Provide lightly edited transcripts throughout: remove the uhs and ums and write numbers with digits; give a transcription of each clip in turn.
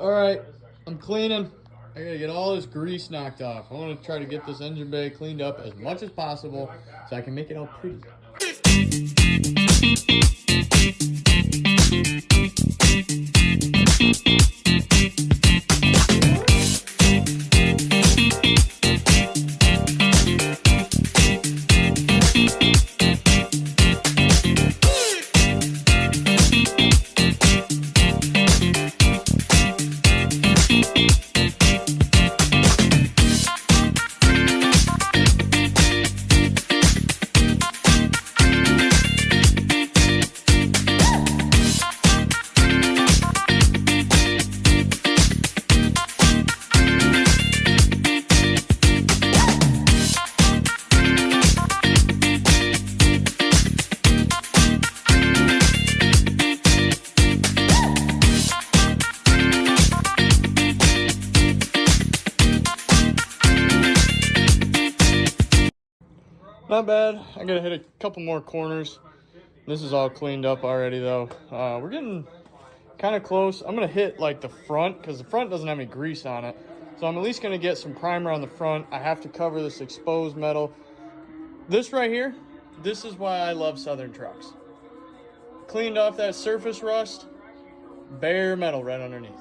All right, I'm cleaning. I gotta get all this grease knocked off. I want to try to get this engine bay cleaned up as much as possible so I can make it all pretty. Not bad. I gotta hit a couple more corners. This is all cleaned up already though. We're getting kind of close. I'm gonna hit like the front because the front doesn't have any grease on it. So I'm at least gonna get some primer on the front. I have to cover this exposed metal. This right here, this is why I love Southern trucks. Cleaned off that surface rust, bare metal right underneath.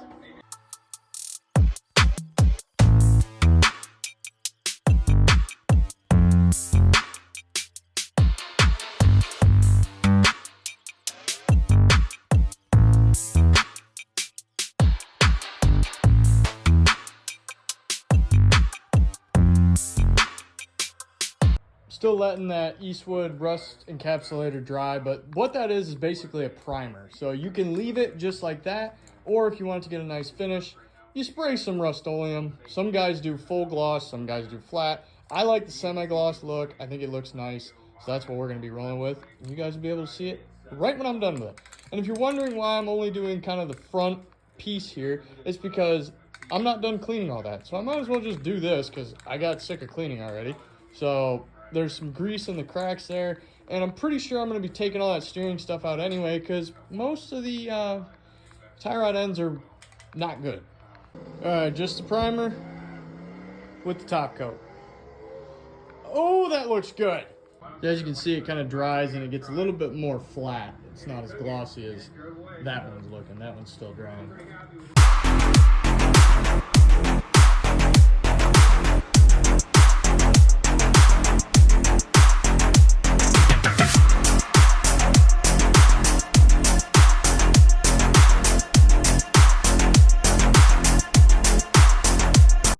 Still letting that Eastwood Rust Encapsulator dry, but what that is basically a primer. So you can leave it just like that, or if you want it to get a nice finish, you spray some rustoleum. Some guys do full gloss, some guys do flat. I like the semi-gloss look. I think it looks nice, so that's what we're gonna be rolling with. And you guys will be able to see it right when I'm done with it. And if you're wondering why I'm only doing kind of the front piece here, it's because I'm not done cleaning all that. So I might as well just do this because I got sick of cleaning already. So there's some grease in the cracks there, and I'm pretty sure I'm going to be taking all that steering stuff out anyway because most of the tie rod ends are not good. Alright, just the primer with the top coat. Oh, that looks good. As you can see, it kind of dries and it gets a little bit more flat. It's not as glossy as that one's looking. That one's still drying.